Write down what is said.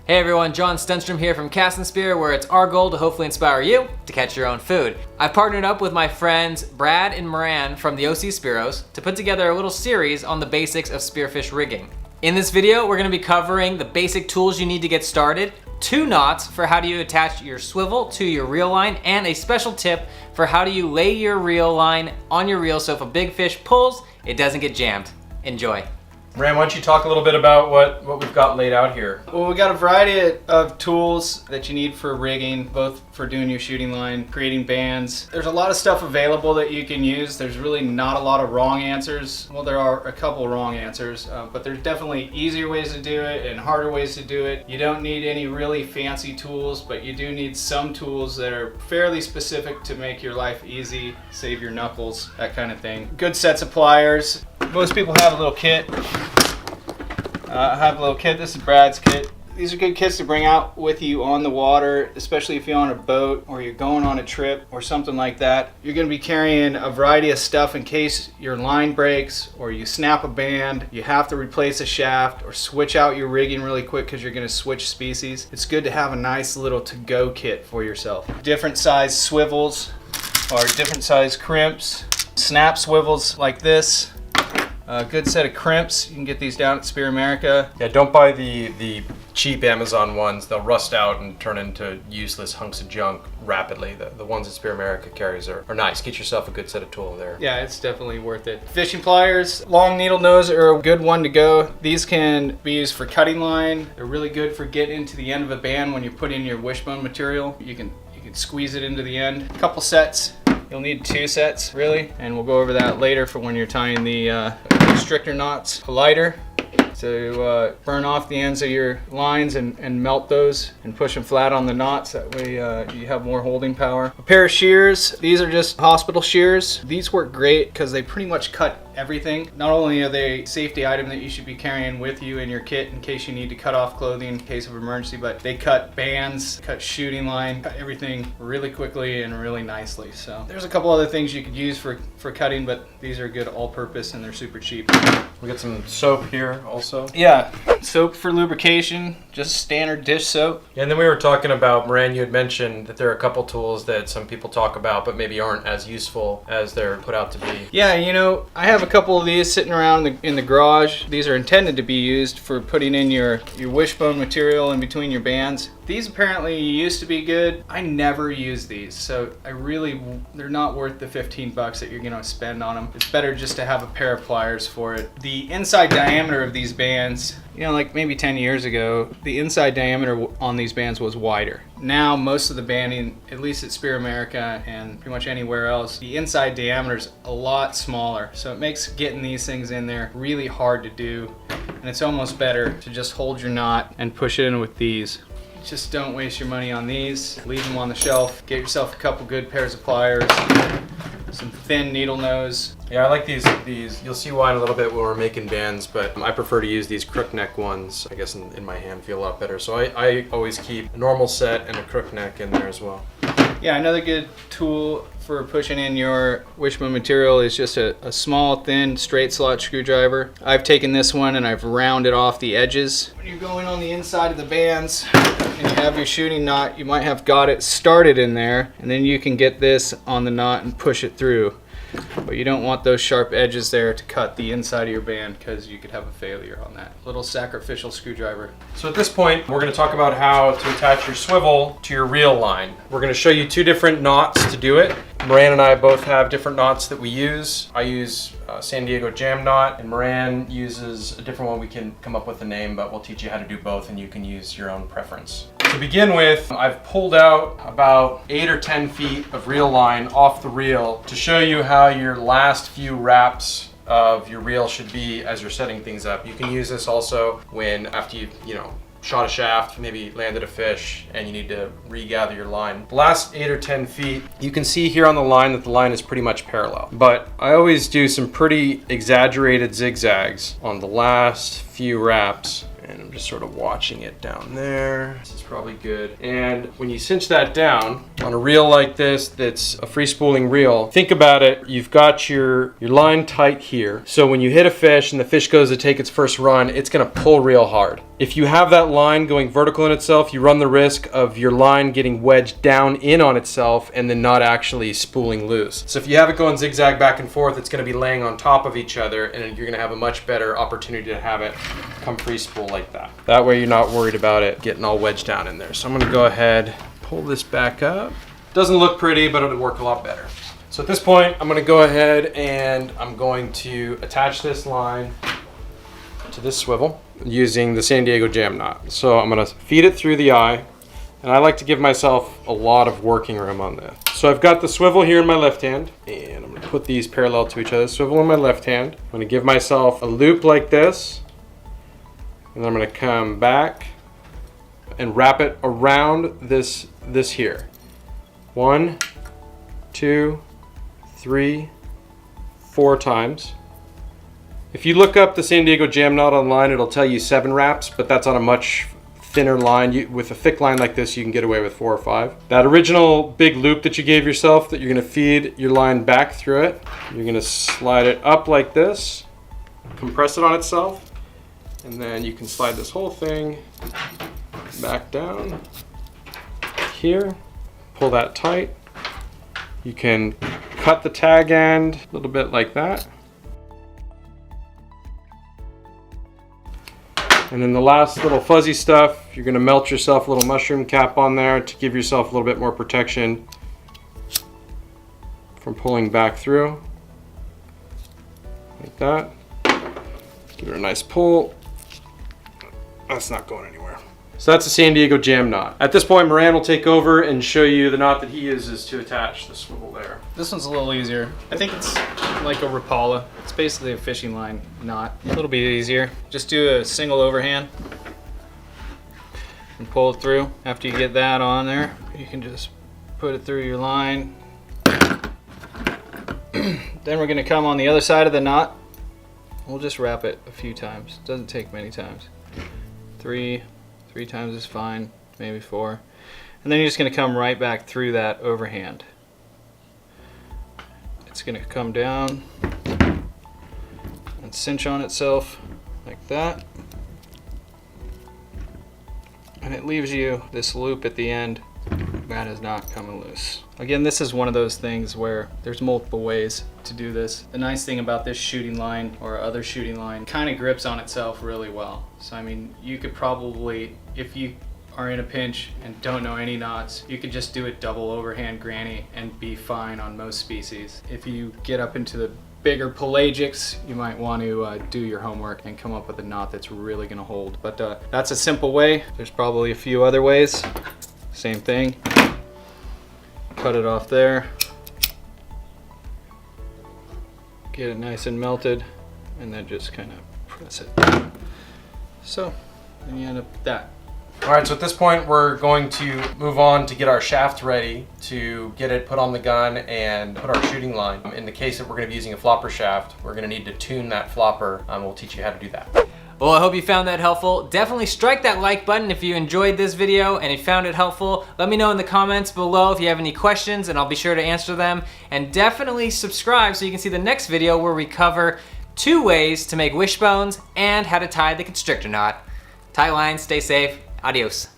Hey everyone, John Stenstrom here from Cast and Spear, where it's our goal to hopefully inspire you to catch your own food. I've partnered up with my friends Brad and Moran from the OC Spearos to put together a little series on the basics of spearfish rigging. In this video, we're gonna be covering the basic tools you need to get started, 2 knots for how do you attach your swivel to your reel line, and a special tip for how do you lay your reel line on your reel so if a big fish pulls, it doesn't get jammed. Enjoy. Ram, why don't you talk a little bit about what we've got laid out here? Well, we got a variety of tools that you need for rigging, both for doing your shooting line, creating bands. There's a lot of stuff available that you can use. There's really not a lot of wrong answers. Well, there are a couple wrong answers, but there's definitely easier ways to do it and harder ways to do it. You don't need any really fancy tools, but you do need some tools that are fairly specific to make your life easy, save your knuckles, that kind of thing. Good sets of pliers. Most people have a little kit. I have a little kit. This is Brad's kit. These are good kits to bring out with you on the water, especially if you're on a boat or you're going on a trip or something like that. You're going to be carrying a variety of stuff in case your line breaks or you snap a band, you have to replace a shaft or switch out your rigging really quick because you're going to switch species. It's good to have a nice little to-go kit for yourself. Different size swivels or different size crimps, snap swivels like this. A good set of crimps. You can get these down at Spear America. Yeah, don't buy the cheap Amazon ones. They'll rust out and turn into useless hunks of junk rapidly. The ones that Spear America carries are nice. Get yourself a good set of tool there. Yeah, it's definitely worth it. Fishing pliers, long needle nose are a good one to go. These can be used for cutting line. They're really good for getting into the end of a band when you put in your wishbone material. You can squeeze it into the end. A couple sets. You'll need 2 sets, really, and we'll go over that later for when you're tying the constrictor knots. A lighter to burn off the ends of your lines and melt those and push them flat on the knots. That way you have more holding power. A pair of shears. These are just hospital shears. These work great because they pretty much cut everything. Not only are they a safety item that you should be carrying with you in your kit in case you need to cut off clothing in case of emergency, but they cut bands, cut shooting line, cut everything really quickly and really nicely. So there's a couple other things you could use for cutting, but these are good all-purpose and they're super cheap. We got some soap here also. Yeah, soap for lubrication, just standard dish soap. Yeah, and then we were talking about, Moran, you had mentioned that there are a couple tools that some people talk about but maybe aren't as useful as they're put out to be. Yeah, you know, I have a couple of these sitting around in the garage. These are intended to be used for putting in your wishbone material in between your bands. These apparently used to be good. I never use these, so they're not worth the 15 bucks that you're gonna spend on them. It's better just to have a pair of pliers for it. The inside diameter of these bands, you know, like maybe 10 years ago, the inside diameter on these bands was wider. Now, most of the banding, at least at Spear America and pretty much anywhere else, the inside diameter is a lot smaller. So it makes getting these things in there really hard to do. And it's almost better to just hold your knot and push it in with these. Just don't waste your money on these. Leave them on the shelf. Get yourself a couple good pairs of pliers, some thin needle nose. Yeah, I like these. You'll see why in a little bit when we're making bands, but I prefer to use these crook neck ones. I guess in my hand feel a lot better. So I always keep a normal set and a crook neck in there as well. Yeah, another good tool for pushing in your wishbone material is just a small, thin, straight slot screwdriver. I've taken this one and I've rounded off the edges. When you're going on the inside of the bands and you have your shooting knot, you might have got it started in there, and then you can get this on the knot and push it through. But you don't want those sharp edges there to cut the inside of your band because you could have a failure on that. Little sacrificial screwdriver. So at this point, we're going to talk about how to attach your swivel to your reel line. We're going to show you 2 different knots to do it. Moran and I both have different knots that we use. I use San Diego jam knot, and Moran uses a different one. We can come up with a name, but we'll teach you how to do both and you can use your own preference. To begin with, I've pulled out about 8 or 10 feet of reel line off the reel to show you how your last few wraps of your reel should be as you're setting things up. You can use this also when after you shot a shaft, maybe landed a fish, and you need to regather your line. The last 8 or 10 feet, you can see here on the line that the line is pretty much parallel. But I always do some pretty exaggerated zigzags on the last few wraps. And I'm just sort of watching it down there. This is probably good. And when you cinch that down, On a reel like this that's a free spooling reel, think about it, you've got your line tight here. So when you hit a fish and the fish goes to take its first run, it's gonna pull real hard. If you have that line going vertical in itself, you run the risk of your line getting wedged down in on itself and then not actually spooling loose. So if you have it going zigzag back and forth, it's gonna be laying on top of each other and you're gonna have a much better opportunity to have it come free spool like that. That way you're not worried about it getting all wedged down in there. So I'm gonna go ahead, pull this back up. Doesn't look pretty, but it'll work a lot better. So at this point, I'm gonna go ahead and I'm going to attach this line to this swivel using the San Diego jam knot. So I'm gonna feed it through the eye, and I like to give myself a lot of working room on this. So I've got the swivel here in my left hand, and I'm gonna put these parallel to each other. Swivel in my left hand. I'm gonna give myself a loop like this, and then I'm gonna come back and wrap it around this here. 1, 2, 3, 4 times. If you look up the San Diego jam knot online, it'll tell you 7 wraps, but that's on a much thinner line. With a thick line like this, you can get away with 4 or 5. That original big loop that you gave yourself that you're gonna feed your line back through it, you're gonna slide it up like this, compress it on itself, and then you can slide this whole thing back down here, pull that tight. You can cut the tag end a little bit like that. And then the last little fuzzy stuff, you're gonna melt yourself a little mushroom cap on there to give yourself a little bit more protection from pulling back through. Like that. Give it a nice pull. That's not going anywhere. So that's a San Diego jam knot. At this point, Moran will take over and show you the knot that he uses to attach the swivel there. This one's a little easier. I think it's like a Rapala. It's basically a fishing line knot. A little bit easier. Just do a single overhand and pull it through. After you get that on there, you can just put it through your line. Then we're gonna come on the other side of the knot. We'll just wrap it a few times. Doesn't take many times. 3 times is fine, maybe 4. And then you're just gonna come right back through that overhand. It's gonna come down and cinch on itself like that. And it leaves you this loop at the end that is not coming loose. Again, this is one of those things where there's multiple ways to do this. The nice thing about this shooting line or other shooting line kind of grips on itself really well. So I mean, you could probably, if you are in a pinch and don't know any knots, you could just do a double overhand granny and be fine on most species. If you get up into the bigger pelagics, you might want to do your homework and come up with a knot that's really gonna hold. But that's a simple way. There's probably a few other ways. Same thing. Cut it off there. Get it nice and melted, and then just kind of press it. So, then you end up with that. All right, so at this point, we're going to move on to get our shaft ready to get it put on the gun and put our shooting line. In the case that we're gonna be using a flopper shaft, we're gonna need to tune that flopper. We'll teach you how to do that. Well, I hope you found that helpful. Definitely strike that like button if you enjoyed this video and if you found it helpful. Let me know in the comments below if you have any questions and I'll be sure to answer them. And definitely subscribe so you can see the next video where we cover 2 ways to make wishbones and how to tie the constrictor knot. Tight lines, stay safe, adios.